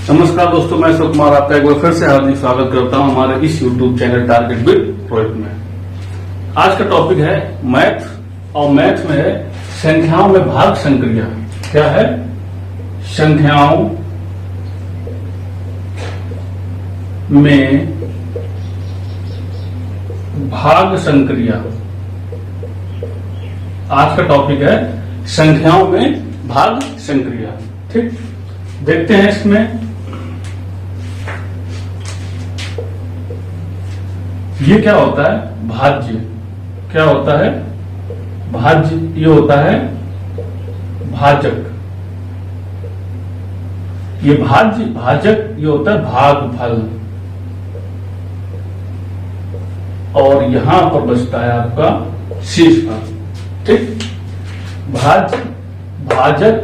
नमस्कार दोस्तों, मैं अशोक कुमार आपका एक बार फिर से हार्दिक स्वागत करता हूं हमारे इस YouTube channel target with Rohit में। आज का टॉपिक है मैथ और मैथ में है संख्याओं में भाग संक्रिया। क्या है? संख्याओं में भाग संक्रिया। आज का टॉपिक है संख्याओं में भाग संक्रिया। ठीक, देखते हैं इसमें ये क्या होता है। भाज्य क्या होता है? भाज्य ये होता है भाजक। ये भाज्य भाजक ये होता है भागफल। और यहां पर बचता है आपका शेषफल। ठीक, भाज्य भाजक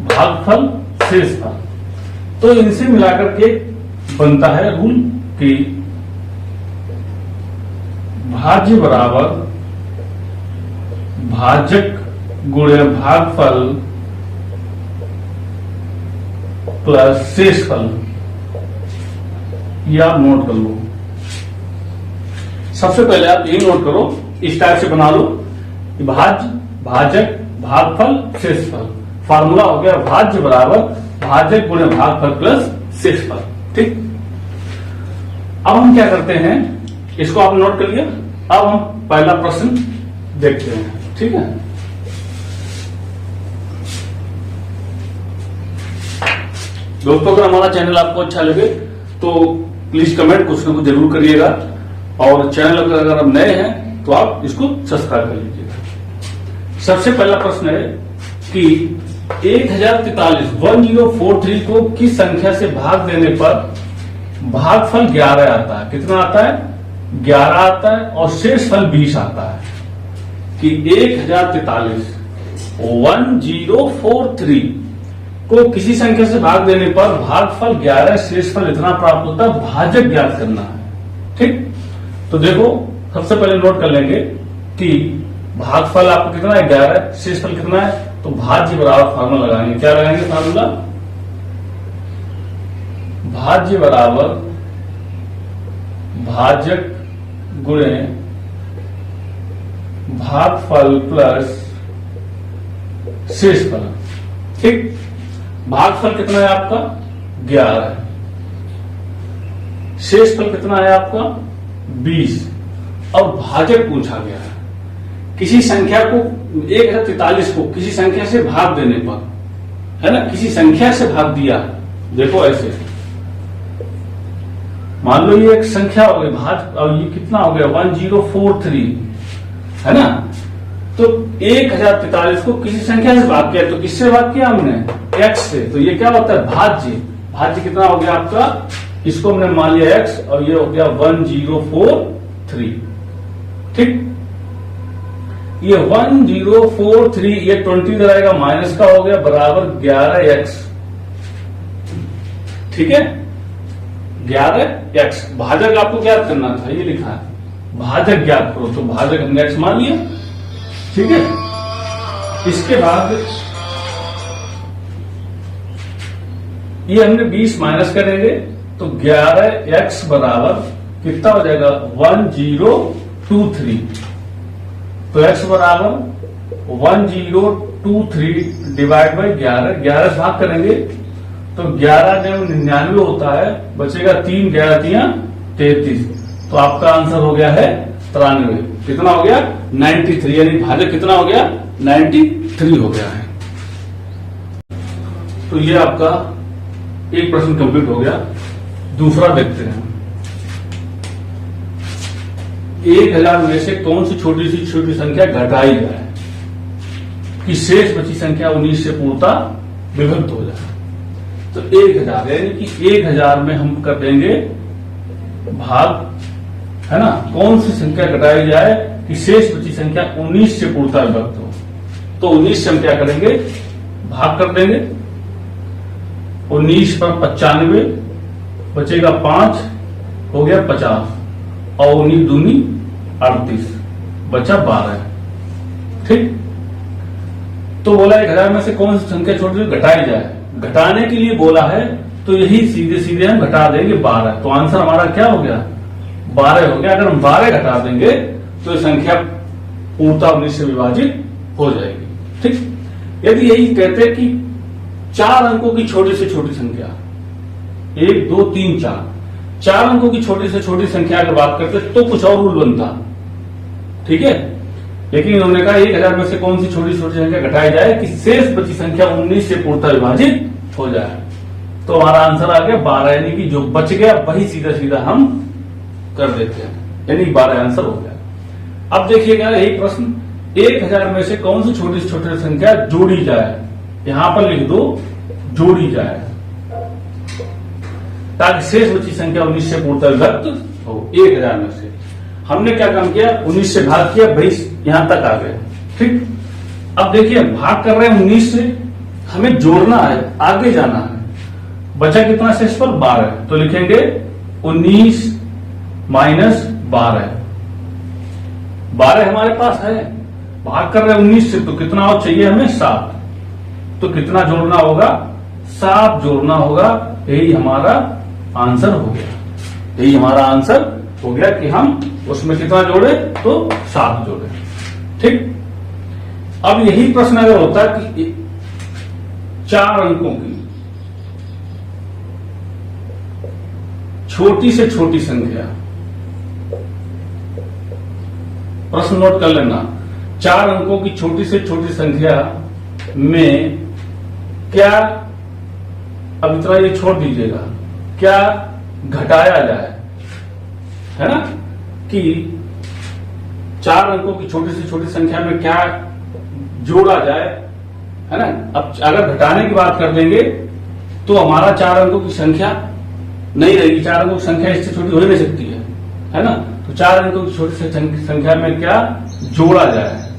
भागफल शेषफल। तो इनसे मिलाकर के बनता है रूल कि भाज्य बराबर भाजक गुणे भागफल प्लस शेषफल। ये आप नोट कर लो। सबसे पहले आप ये नोट करो, इस टाइप से बना लो कि भाज्य भाजक भागफल शेषफल। फार्मूला हो गया भाज्य बराबर भाजक गुणे भागफल प्लस शेषफल। ठीक, अब हम क्या करते हैं, इसको आप नोट कर लिया। अब हम पहला प्रश्न देखते हैं। ठीक है, दोस्तों अगर हमारा चैनल आपको अच्छा लगे तो प्लीज कमेंट कुछ ना कुछ जरूर करिएगा। और चैनल अगर आप नए हैं तो आप इसको सब्सक्राइब कर लीजिएगा। सबसे पहला प्रश्न है कि 1043 को किस संख्या से भाग देने पर भागफल 11 आता है? कितना आता है? 11 आता है। और शेषफल 20 आता है। कि 1043 को किसी संख्या से भाग देने पर भागफल 11 शेषफल इतना प्राप्त होता है। भाजक ज्ञात करना है। ठीक, तो देखो सबसे पहले नोट कर लेंगे कि भागफल आपको कितना है? 11। शेषफल कितना है? तो भाज्य बराबर फार्मूला लगाएंगे। क्या लगाएंगे फार्मूला? भाज्य बराबर भाजक गुणे भागफल प्लस शेषफल। ठीक, भागफल कितना है आपका? 11। शेषफल कितना है आपका? 20। और भाजक पूछा गया है। किसी संख्या को 1043 को किसी संख्या से भाग देने पर, है ना, किसी संख्या से भाग दिया। देखो ऐसे मान लो ये एक संख्या हो गई भाज, और ये कितना हो गया? 1043, है ना। तो 1043 को किसी संख्या से भाग किया। तो किससे भाग किया हमने? x से। तो ये क्या होता है? भाज्य। भाज्य कितना हो गया आपका? इसको हमने मान लिया x, और ये हो गया 1043। ठीक, ये 1043 ये 20 इधर आएगा, माइनस का हो गया, बराबर 11x। ठीक है, 11x। भाजक आपको ज्ञात करना था, ये लिखा है भाजक ज्ञात करो। तो भाजक हमने x मान लिया। ठीक है, इसके बाद ये हमने 20 माइनस करेंगे तो 11x बराबर कितना हो जाएगा? 1023। तो x बराबर 1023 डिवाइड बाई 11 से भाग करेंगे तो 11 जब 99 होता है, बचेगा 3 11 3 33। तो आपका आंसर हो गया है 93। कितना हो गया? 93। यानी भाजक कितना हो गया? 93 हो गया है। तो ये आपका एक प्रश्न कंप्लीट हो गया। दूसरा देखते हैं। 1000 में से कौन सी छोटी संख्या घटाई जाए कि शेष बची संख्या 19 से पूर्णता विभक्त हो जाए? तो 1000 यानी कि 1000 में हम कर देंगे भाग, है ना। कौन सी संख्या घटाई जाए कि शेष बची संख्या 19 से पूर्णता विभक्त हो? तो 19 से हम क्या करेंगे? भाग कर देंगे। 19 पर 95, बचेगा 5, हो गया 50। और 19 दूनी 38, बचा 12। ठीक, तो बोला 1000 में से कौन सी संख्या छोटी घटाई जाए। घटाने के लिए बोला है तो यही सीधे सीधे हम घटा देंगे 12, तो आंसर हमारा क्या हो गया 12 हो गया। अगर हम 12 घटा देंगे तो संख्या पूर्णतः 19 से विभाजित हो जाएगी। ठीक, यदि यही कहते हैं कि 4 अंकों की छोटी से छोटी संख्या 1 2 3 4 अंकों की छोटी से छोटी संख्या अगर बात करते तो कुछ और रूल बनता, ठीक है। लेकिन इन्होंने कहा 1000 में से कौन सी छोटी छोटी संख्या घटाई जाए कि शेष बची संख्या 19 से पूर्णतः विभाजित हो जाए। तो हमारा आंसर आ गया 12, यानी कि जो बच गया वही सीधा सीधा हम कर देते हैं, यानी 12 आंसर हो गया। अब देखिएगा यही प्रश्न, 1000 में से कौन सी छोटी से छोटी संख्या जोड़ी जाए, यहां पर लिख दो जोड़ी जाए, ताकि शेष बची संख्या 19 से पूर्णतः विभक्त हो। 1000 में से हमने क्या काम किया, 19 से भाग किया, 22 यहां तक आ गए। ठीक, अब देखिए भाग कर रहे हैं 19 से, हमें जोड़ना है, आगे जाना है। बचा कितना शेष पर 12, तो लिखेंगे 19 माइनस 12। 12 हमारे पास है, भाग कर रहे हैं 19 से, तो कितना और चाहिए हमें 7। तो कितना जोड़ना होगा, 7 जोड़ना होगा। यही हमारा आंसर हो गया, यही हमारा आंसर हो गया कि हम उसमें कितना जोड़े, तो 7 जोड़े। ठीक, अब यही प्रश्न अगर होता कि 4 अंकों की छोटी से छोटी संख्या, प्रश्न नोट कर लेना, 4 अंकों की छोटी से छोटी संख्या में क्या, अब इतना ये छोड़ दीजिएगा, क्या घटाया जाए, है ना, कि 4 अंकों की छोटी से छोटी संख्या में क्या जोड़ा जाए, है ना। अब अगर घटाने की बात कर देंगे तो हमारा 4 अंकों की संख्या नहीं रहेगी, 4 अंकों की संख्या इससे छोटी हो ही नहीं सकती है ना। तो 4 अंकों की छोटी से संख्या में क्या जोड़ा जाए।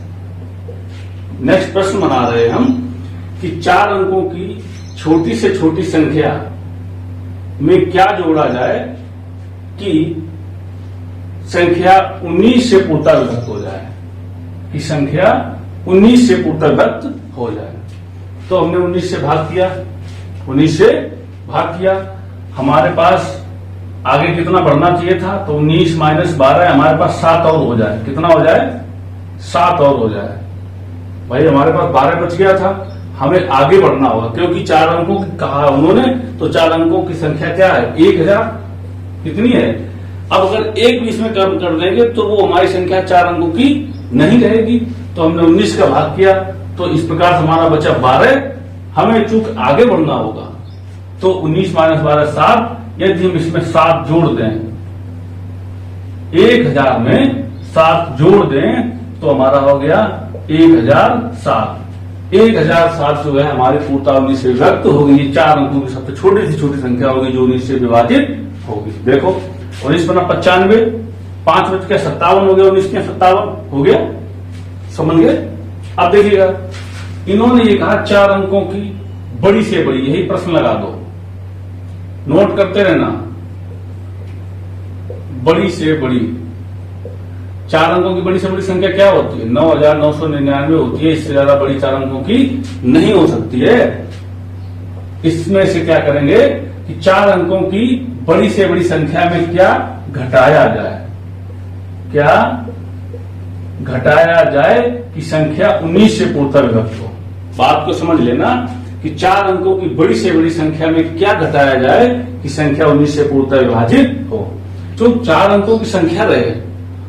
नेक्स्ट प्रश्न बना रहे हैं हम कि 4 अंकों की छोटी से छोटी संख्या में क्या जोड़ा जाए कि संख्या 19 से पूर्णतः विभक्त हो जाए, कि संख्या 19 से पूर्णतः विभक्त हो जाए। तो हमने 19 से भाग किया, 19 से भाग किया, हमारे पास आगे कितना बढ़ना चाहिए था, तो 19 माइनस 12 हमारे पास 7 और हो जाए। कितना हो जाए, 7 और हो जाए। भाई हमारे पास 12 बच गया था, हमें आगे बढ़ना होगा, क्योंकि 4 अंकों की कहा उन्होंने, तो 4 अंकों की संख्या क्या है, 1000 कितनी है। अब अगर एक भी इसमें कम कर देंगे तो वो हमारी संख्या 4 अंकों की नहीं रहेगी। तो हमने 19 का भाग किया, तो इस प्रकार से हमारा बचा 12। हमें चूंकि आगे बढ़ना होगा, तो 19 माइनस 12 7। यदि हम इसमें 7 जोड़ दें, 1000 में 7 जोड़ दें, तो हमारा हो गया 1007। 1007 जो है हमारी पूर्णतः 19 से विभक्त होगी। ये 4 अंकों की सबसे छोटी से छोटी संख्या होगी जो 19 से विभाजित होगी। देखो 19 बना 95, 5 बच के 57 हो गया, 19 के 57 हो गया, समझ गए। अब देखिएगा इन्होंने ये कहा 4 अंकों की बड़ी से बड़ी, यही प्रश्न लगा दो, नोट करते रहना, बड़ी से बड़ी। 4 अंकों की बड़ी से बड़ी संख्या क्या होती है, 9999 होती है। इससे ज्यादा बड़ी 4 अंकों की नहीं हो सकती है। इसमें से क्या करेंगे कि 4 अंकों की बड़ी से बड़ी संख्या में क्या घटाया जाए, क्या घटाया जाए कि संख्या 19 से पूर्णतः विभक्त हो। बात को समझ लेना कि 4 अंकों की बड़ी से बड़ी संख्या में क्या घटाया जाए कि संख्या 19 से पूर्णतः विभाजित हो। तो 4 अंकों की संख्या रहे,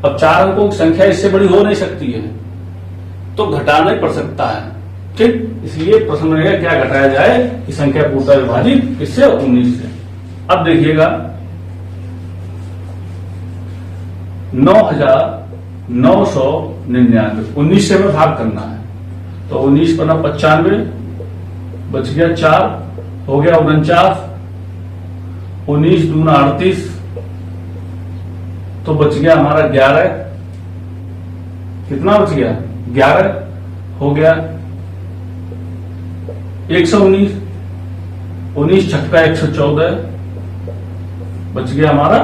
अब 4 अंकों की संख्या इससे बड़ी हो नहीं सकती है, तो घटाना ही पड़ सकता है। ठीक, इसलिए प्रश्न रहेगा क्या घटाया जाए कि संख्या पूर्णतः विभाजित किससे, 19 से। अब देखिएगा 9999, 19 से हमें भाग करना है, तो 19 बना 95, बच गया 4, हो गया 49, 19 दूना 38, तो बच गया हमारा 11। कितना बच गया, 11 हो गया 119, 19 छक्का 114, बच गया हमारा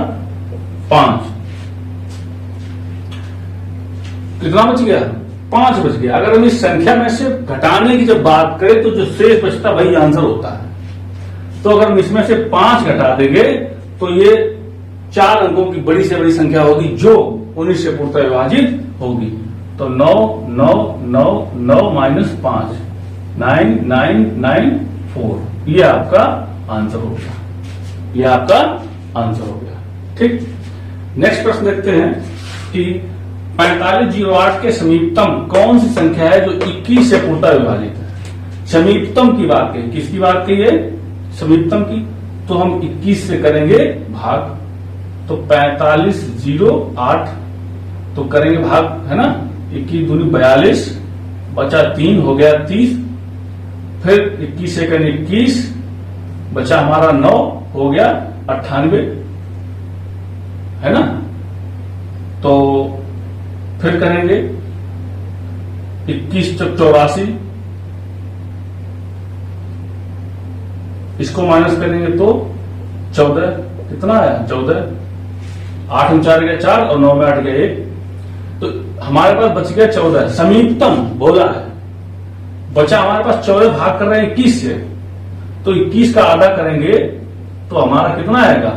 5। कितना बच गया, 5 बच गया। अगर हम इस संख्या में से घटाने की जब बात करें तो जो शेष बचता वही आंसर होता है। तो अगर हम इसमें से 5 घटा देंगे तो ये 4 अंकों की बड़ी से बड़ी संख्या होगी जो 19 से पूर्णतः विभाजित होगी। तो 9 9 9 9 माइनस 5 9 9 9 4 ये आपका आंसर हो गया, ये आपका आंसर हो गया। ठीक, नेक्स्ट प्रश्न देखते हैं कि 4508 के समीपतम कौन सी संख्या है जो 21 से पूर्णतः विभाजित है। समीपतम की बात कही, किसकी बात कही है? समीपतम की। तो हम 21 से करेंगे भाग, तो 4508 तो करेंगे भाग, है ना। 21 दूनी 42, बचा 3 हो गया 30, फिर 21 से करेंगे 21, बचा हमारा 9 हो गया 98, है ना। तो फिर करेंगे 21 चौक 84, इसको माइनस करेंगे तो 14, कितना है 14, 8 में 4 गया 4 और 9 में 8 गया 1, तो हमारे पास बच गया 14। समीपतम बोला है, बचा हमारे पास 14, भाग कर रहे हैं 21 से, तो 21 का आधा करेंगे तो हमारा कितना आएगा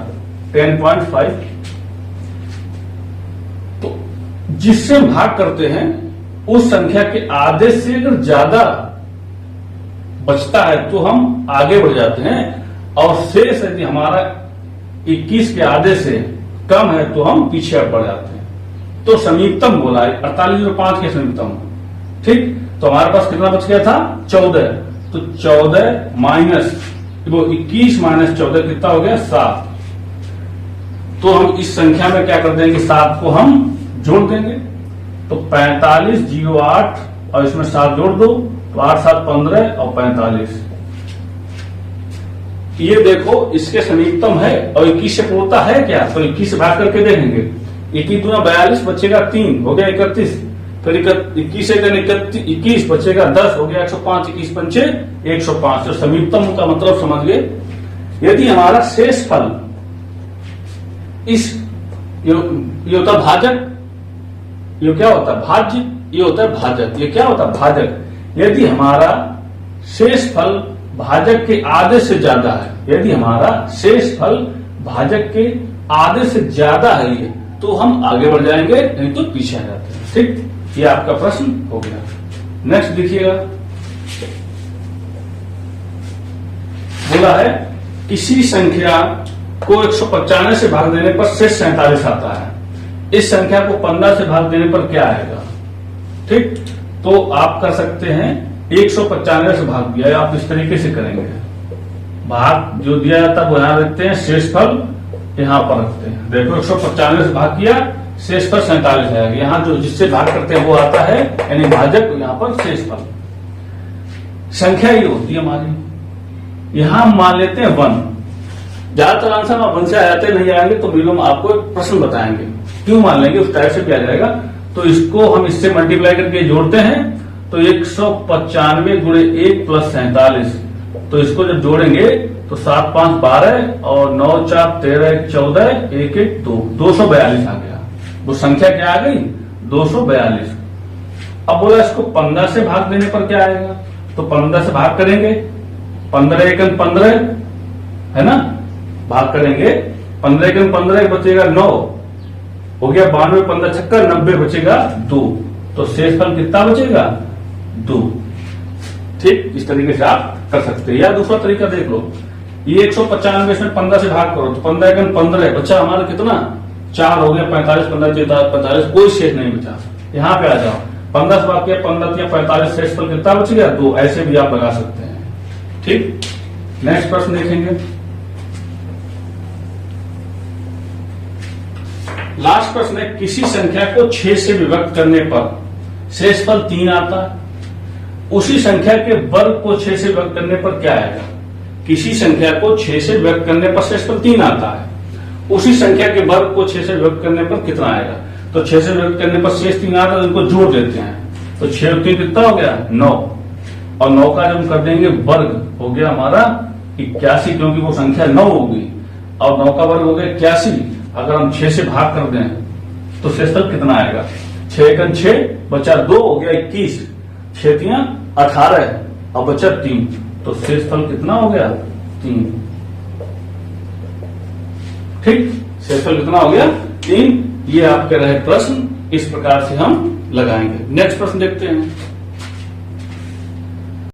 10.5। तो जिससे भाग करते हैं उस संख्या के आधे से अगर ज्यादा बचता है तो हम आगे बढ़ जाते हैं, और शेष यदि हमारा 21 के आधे से कम है तो हम पीछे बढ़ जाते हैं। तो समीपतम बोला है 4805 के समीपतम। ठीक, तो हमारे पास कितना बच गया था 14, तो 14 माइनस वो 21 माइनस 14 कितना हो गया 7। तो हम इस संख्या में क्या कर देंगे, 7 को हम जोड़ देंगे, तो 4508 और इसमें 7 जोड़ दो, तो 8 7 15 और 45। ये देखो इसके समीपतम है और 21 से पूर्णता है क्या, तो 21 से भाग करके देखेंगे। 21 दूना 42, बचेगा 3 हो गया 31, फिर 21 से 21 बचेगा 10 हो गया 105, 21 पंचे 105। तो समीपतम का मतलब समझ गए। यदि हमारा शेष फल इस ये होता भाजक, ये क्या होता है भाज्य, ये होता है भाजक, ये क्या होता है भाजक। यदि हमारा शेष फल भाजक के आधे से ज्यादा है, यदि हमारा शेष फल भाजक के आधे से ज्यादा है ये, तो हम आगे बढ़ जाएंगे, नहीं तो पीछे आ जाते हैं। ठीक, ये आपका प्रश्न हो गया। नेक्स्ट देखिएगा, बोला है किसी संख्या को 195 से भाग देने पर शेष 47 आता है, इस संख्या को 15 से भाग देने पर क्या आएगा। ठीक, तो आप कर सकते हैं 195 से भाग दिया, आप इस तरीके से करेंगे, भाग जो दिया जाता है वो यहां रखते हैं, शेष फल यहां पर रखते हैं। देखो 195 से भाग किया, शेष फल 47 आएगा। यहाँ जो जिससे भाग करते हैं वो आता है, यानी भाजक, यहाँ पर शेष फल। संख्या ये होती है हमारी, यहां हम मान लेते हैं 1। ज्यादातर आंसर हम 1 से आ जाते नहीं आएंगे तो वीडियो में आपको एक प्रश्न बताएंगे क्यों मान लेंगे, उस टाइप से किया जाएगा। तो इसको हम इससे मल्टीप्लाई करके जोड़ते हैं, तो 195 गुणे 1 प्लस 47, तो इसको जब जोड़ेंगे तो 7 5 12 और 9 4 13 14 1 1 2 242 आ गया। वो संख्या क्या आ गई 242। अब बोला इसको 15 से भाग देने पर क्या आएगा, तो 15 से भाग करेंगे, 15 एकम 15 है ना, भाग करेंगे 15 एकम 15 बचेगा 9 हो गया 92, 15 छक्कर 90 बचेगा 2, तो शेष फल कितना बचेगा 2। ठीक, इस तरीके से आप कर सकते हैं। या दूसरा तरीका देख लो, ये 195 में 15 से भाग करो, तो 15 एकम 15 बच्चा हमारा कितना 4 हो गया, 45 15 45, कोई शेष नहीं बचा। यहाँ पे आ जाओ, 15 से भाग किया 15 या 45, शेष फल कितना बच गया 2। ऐसे भी आप लगा सकते हैं। ठीक, नेक्स्ट प्रश्न देखेंगे। लास्ट प्रश्न है, किसी संख्या को 6 से विभक्त करने पर शेषफल 3 आता है, उसी संख्या के वर्ग को 6 से विभक्त करने पर क्या आएगा। किसी संख्या को 6 से विभक्त करने पर शेषफल 3 आता है, उसी संख्या के वर्ग को 6 से विभक्त करने पर कितना आएगा। तो 6 से विभक्त करने पर शेष 3 आता है, तो इनको जोड़ देते हैं, तो 6 और 3 कितना हो गया 9, और 9 का जब हम कर देंगे वर्ग हो गया हमारा 81, क्योंकि वो संख्या 9 होगी, और 9 का वर्ग हो गया 81। अगर हम 6 से भाग कर दें तो शेषफल कितना आएगा, 6 एकम 6 बचा 2 हो गया 21, 6 3 18 और बचा 3, तो शेषफल कितना हो गया 3। ठीक, शेषफल कितना हो गया 3। ये आपके रहे प्रश्न, इस प्रकार से हम लगाएंगे। नेक्स्ट प्रश्न देखते हैं।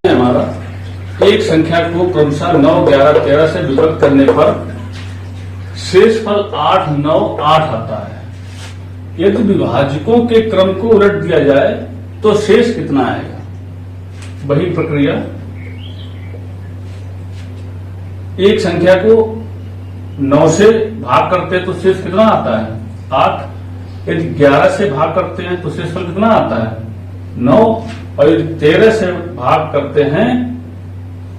हमारा एक संख्या को क्रमशः 9, 11, 13 से विभक्त करने पर शेषफल 8, 9, 8 आता है। यदि विभाजकों के क्रम को उलट दिया जाए तो शेष कितना आएगा? वही प्रक्रिया, एक संख्या को 9 से भाग करते हैं तो शेष कितना आता है 8। यदि 11 से भाग करते हैं तो शेषफल कितना आता है 9। और यदि 13 से भाग करते हैं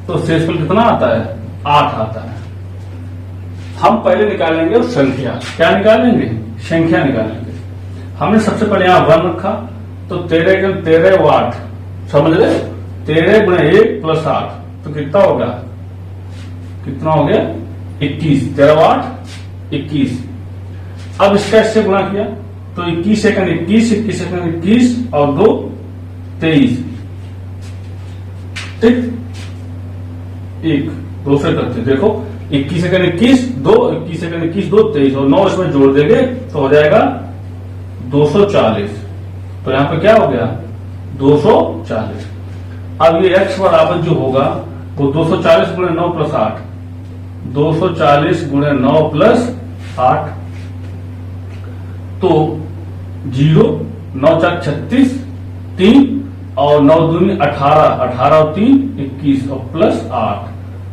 तो शेषफल कितना आता है 8 आता है। हम पहले निकालेंगे संख्या। क्या निकालेंगे? संख्या निकालेंगे। हमने सबसे पहले यहां 1 रखा तो 13 गुण 13 वो 8, समझ रहे? 13 गुणा 1 प्लस 8 तो कितना होगा? कितना हो गया 21। 13 8 21। अब इसका इससे गुणा किया तो 21 सेकंड 21, 21 सेकंड 21 और 2 23। ठीक, 1 2 से करते देखो 21 सेकंड 21 2, 21 सेकंड 21 2 23 और 9 इसमें जोड़ देंगे तो हो जाएगा 240। तो यहां पर क्या हो गया 240। अब ये x बराबर जो होगा वो 240 गुणे 9 प्लस 8, 240 गुणे 9 प्लस 8 तो 0, 9 4 36 3 और 9 दूनी 18, 18 और 3 21 और प्लस 8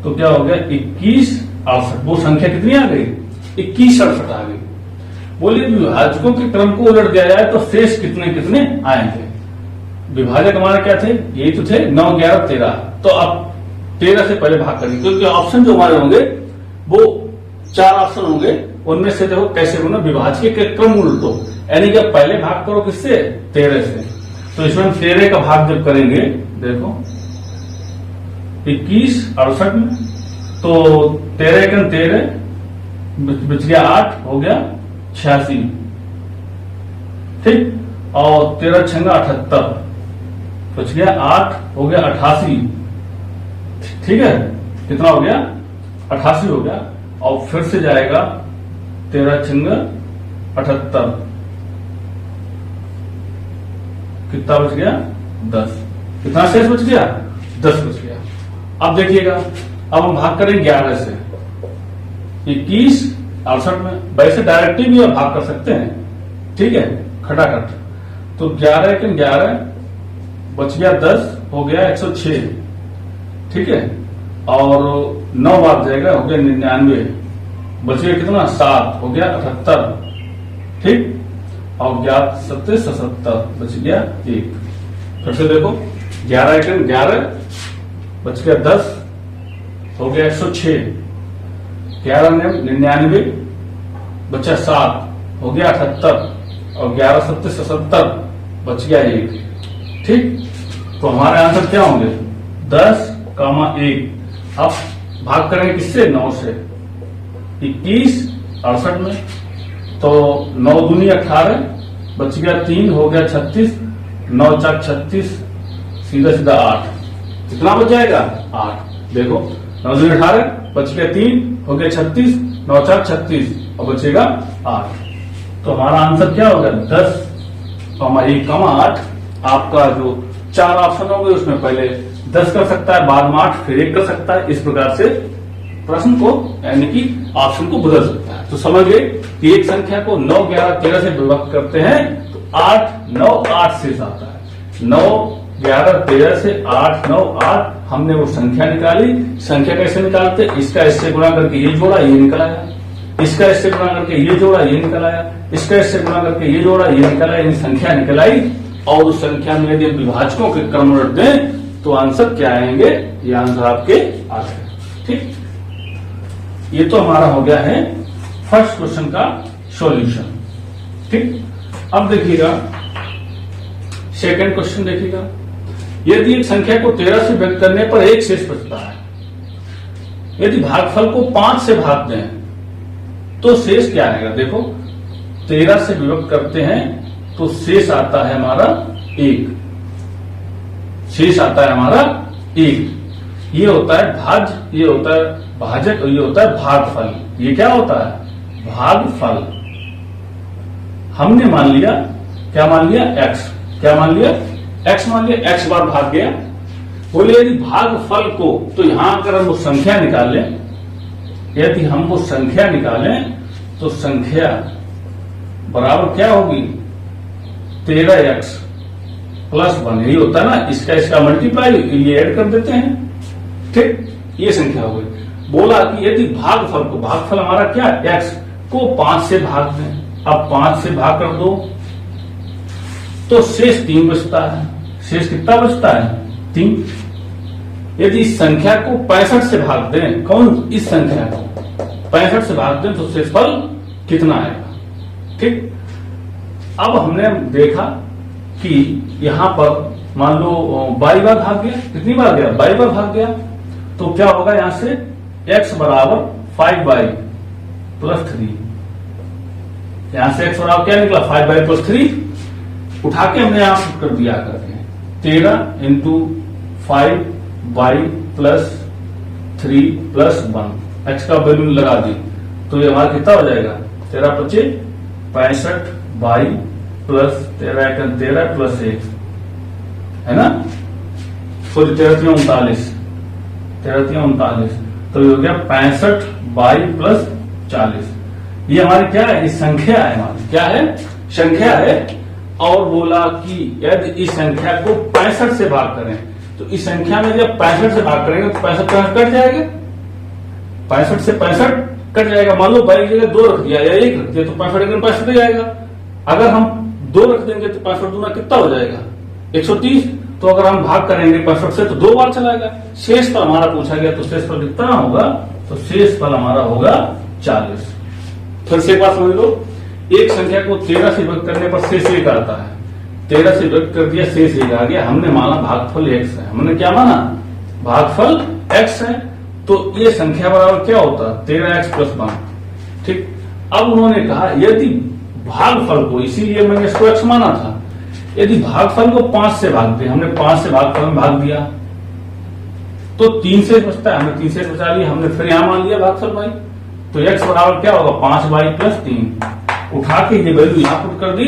तो क्या हो गया 21 68। वो संख्या कितनी आ गई 21 68 आ गई। बोलिए विभाजकों के क्रम को उलट दिया जाए तो शेष कितने कितने आएंगे? विभाजक हमारे क्या थे? यही तो थे 9, 11, 13। तो अब 13 से पहले भाग करेंगे क्योंकि ऑप्शन जो हमारे होंगे वो 4 ऑप्शन होंगे, उनमें से देखो कैसे होना विभाजक के क्रम उल्टो, यानी कि पहले भाग करो किससे 13 से। तो इसमें हम 13 का भाग जब करेंगे देखो 21 68 में तो 13 का 13 बच गया 8 हो गया 86। ठीक, और 13 छंगा 78 बच गया 8 हो गया 88। ठीक है, कितना हो गया 88 हो गया। और फिर से जाएगा 13 छंगा 78 कितना बच गया 10। कितना शेष बच गया 10 बच गया। अब देखिएगा, अब हम भाग करेंगे 11 से 21 68 में। वैसे डायरेक्टली भी आप भाग कर सकते हैं, ठीक है, खटाखट। तो 11 के 11 बच गया 10 हो गया 106। ठीक है, और 9 बार जाएगा हो गया 99 बच गया कितना 7 हो गया 78। ठीक, और 11 70 77 बच गया 1। फिर से देखो 11 के 11 बच गया 10 हो गया 106, 11 में 99 बचा 7 हो गया 78 और 11 70 77 बच गया 1। ठीक, तो हमारे आंसर क्या होंगे 10, 1। अब भाग करेंगे किससे 9 से 21 68 में तो 9 दूनी 18 बच गया 3 हो गया 36, 9 4 36 सीधा सीधा 8। कितना बच जाएगा 8। देखो 9 दूनी 18 बच गया 3 हो गया 36, 9 4 36 और बचेगा 8। तो हमारा आंसर क्या होगा 10, 1, 8। आपका जो 4 ऑप्शन होंगे उसमें पहले 10 कर सकता है, बाद में 8, फिर 1 कर सकता है। इस प्रकार से प्रश्न को यानी कि ऑप्शन को बदल सकता है। तो समझ गए कि एक संख्या को 9, 11, 13 से विभक्त करते हैं तो 8, 9, 8 शेष आता है। 9, 11, 13 से 8, 9, 8 हमने वो संख्या निकाली। संख्या कैसे निकालते? इसका इससे गुणा करके ये जोड़ा ये निकल आया, इसका इससे गुणा करके ये जोड़ा ये निकल आया, इसका इससे गुणा करके ये जोड़ा ये निकल आया, यानी संख्या निकल आई। और उस संख्या में यदि विभाजकों के क्रम उलट दें तो आंसर क्या आएंगे? ये आंसर आपके आ गए। ठीक, ये तो हमारा हो गया है फर्स्ट क्वेश्चन का सॉल्यूशन। ठीक, अब देखिएगा सेकंड क्वेश्चन देखिएगा। यदि एक संख्या को 13 से व्यक्त करने पर 1 शेष बचता है, यदि भागफल को 5 से भाग दें तो शेष क्या आएगा? देखो 13 से विभक्त करते हैं तो शेष आता है हमारा 1। शेष आता है हमारा 1। ये होता है भाज्य, ये होता है भाजक और ये होता है भागफल। ये क्या होता है भागफल हमने मान लिया, क्या मान लिया, x, क्या मान लिया, x मान लिया, x बार भाग गया। बोले यदि भागफल को, तो यहां अगर हम वो संख्या निकालें, यदि हम वो संख्या निकालें तो संख्या बराबर क्या होगी, 13x प्लस 1, यही होता है ना, इसका मल्टीप्लाई, ये ऐड कर देते हैं, ठीक, ये संख्या हो गई। बोला कि यदि भागफल को, भागफल हमारा क्या, x को 5 से भाग दें, अब 5 से भाग कर दो तो शेष 3 बचता है। शेष कितना बचता है, 3। यदि इस संख्या को 65 से भाग दें, कौन, इस संख्या को 65 से भाग दें तो शेषफल कितना आएगा, ठीक। अब हमने देखा कि यहां पर मान लो 22 बार भाग गया, कितनी बार गया, 22 बार भाग गया, तो क्या होगा यहां से x बराबर 5y प्लस 3, यहां से x बराबर क्या निकला, 5y प्लस 3, उठा के हमने यहां पुट कर दिया करके 13 into 5y plus 3 plus 1, x का वैल्यू लगा दी तो ये हमारा कितना हो जाएगा, 13 25 65y प्लस 13 प्लस 1, है ना, सॉरी 13 39, तो ये हो गया 65y प्लस 40। ये हमारी क्या है, इस संख्या है, हमारी क्या है, संख्या है। और बोला कि यदि इस संख्या को 65 से भाग करें, तो इस संख्या में जब 65 से भाग करेंगे तो 65 कट जाएगा, 65 से 65 कट जाएगा। मान लो भाई जगह 2 रख दिया या 1 रख दिया तो 65 जाएगा। अगर हम 2 रख देंगे तो 65 दूना कितना हो जाएगा, 130। तो अगर हम भाग करेंगे 65 से तो 2 बार चलाएगा। शेषफल हमारा पूछा गया, तो शेषफल कितना होगा, तो शेषफल हमारा होगा 40। फिर से एक बात समझ लो, एक संख्या को 13 से विभक्त करने पर शेष 1 आता है, 13 से विभक्त कर दिया, शेष 1 आ गया। हमने माना भागफल x है, हमने क्या माना, भागफल x है, तो ये संख्या बराबर क्या होता है, 13x प्लस 1, ठीक। अब उन्होंने कहा यदि भागफल को, इसीलिए मैंने इसको x माना था, यदि भागफल को 5 से भाग दे, हमने 5 से भागफल में भाग दिया तो 3 से बचता है, हमने 3 से बचा लिया, हमने फिर यहां मान लिया भागफल भाई, तो x बराबर क्या होगा, 5y प्लस 3, उठा के ये वैल्यू यहां पुट कर दी,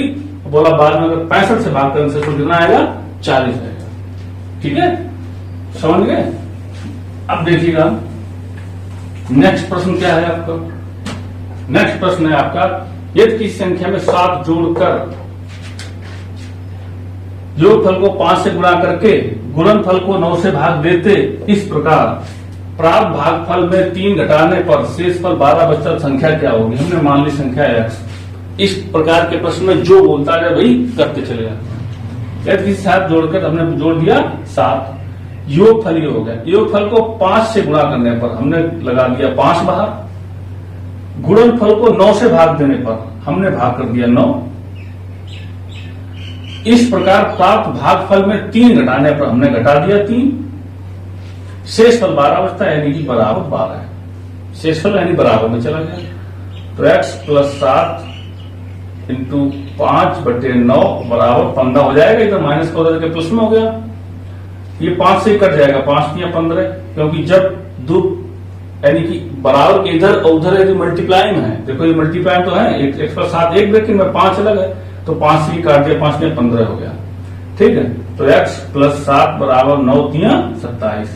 बोला बाद में अगर 65 से भाग करने से तो कितना आएगा, 40 आएगा, ठीक है, समझ गए। अब देखिएगा नेक्स्ट प्रश्न क्या है आपका, नेक्स्ट प्रश्न है आपका, यदि किसी संख्या में 7 जोड़कर योगफल को 5 से गुणा करके गुणनफल को 9 से भाग देते, इस प्रकार प्राप्त भागफल में 3 घटाने पर शेषफल 12 बचता, संख्या क्या होगी। हमने मान ली संख्या x। इस प्रकार के प्रश्न में जो बोलता है वही करते चलेगा। यदि किसी साथ जोड़कर हमने जोड़ दिया 7, योगफल ये हो गया, योगफल को 5 से गुणा करने पर हमने लगा दिया 5 बाहर, गुणनफल को 9 से भाग देने पर हमने भाग कर दिया 9। इस प्रकार प्राप्त भागफल में 3 घटाने पर हमने घटा दिया 3, शेषफल 12 बचता है, यानी कि बराबर 12 है, शेषफल यानी बराबर में चला गया। तो x प्लस 7 इंटू 5/9 बराबर 15 हो जाएगा, इधर माइनस का उधर के प्लस में हो गया, ये 5 से कट जाएगा, 5 या 15, क्योंकि जब दो यानी कि बराबर के इधर और उधर यदि मल्टीप्लाई में है, देखो ये मल्टीप्लाई तो है, x प्लस 7 एक ब्रैकेट में 5 अलग है, तो 5 से काट दिया, 5 में 15 हो गया, ठीक है। तो x प्लस 7 बराबर 9 3 27,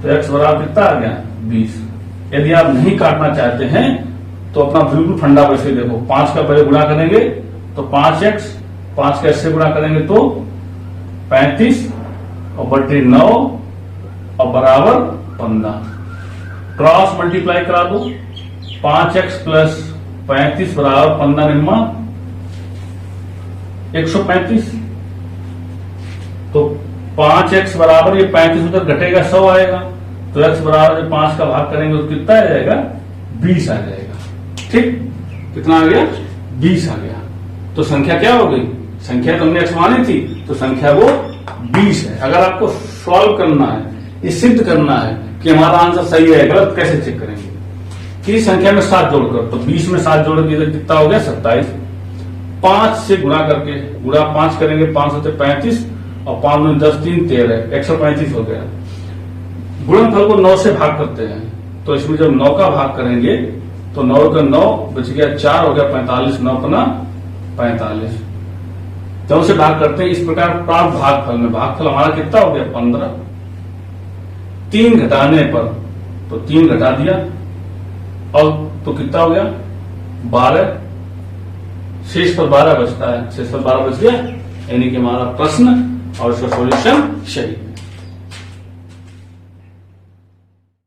तो x बराबर कितना आ गया, 20। यदि आप नहीं काटना चाहते हैं तो अपना बिल्कुल फंडा वैसे देखो, 5 का पहले गुणा करेंगे तो 5x, 5 का से गुणा करेंगे तो 35 और बटे 9 और बराबर 15, क्रॉस मल्टीप्लाई करा दो, 5x प्लस 35 बराबर 15 निम्मा 135, तो 5x बराबर ये 35 उधर घटेगा 100 आएगा, तो x बराबर 5 का भाग करेंगे तो कितना आ जाएगा, 20 आ जाएगा, ठीक। कितना आ गया, 20 आ गया। तो संख्या क्या हो गई, संख्या तो हमने x मानी थी, तो संख्या वो 20 है। अगर आपको सॉल्व करना है, ये सिद्ध करना है कि हमारा आंसर सही है गलत, कैसे चेक करेंगे, किसी संख्या में 7 जोड़कर, तो 20 में 7 जोड़ के कितना हो गया, 27, 5 से गुणा करके, गुणा 5 करेंगे, 5 होते 35 और 5 में 10 3 13, 135 हो गया। गुणनफल को 9 से भाग करते हैं, तो इसमें जब 9 का भाग करेंगे तो 9 का 9 बच गया 4 हो गया 45, 9 पना 45। जब उसे भाग करते हैं इस प्रकार प्राप्त भागफल में, भागफल हमारा कितना हो गया 15। 3 घटाने पर तो 3 घटा दिया और तो कितना हो गया 12, शेष पर 12 बचता है, शेष पर 12 बच गया, यानी कि हमारा प्रश्न और उसका सॉल्यूशन सही।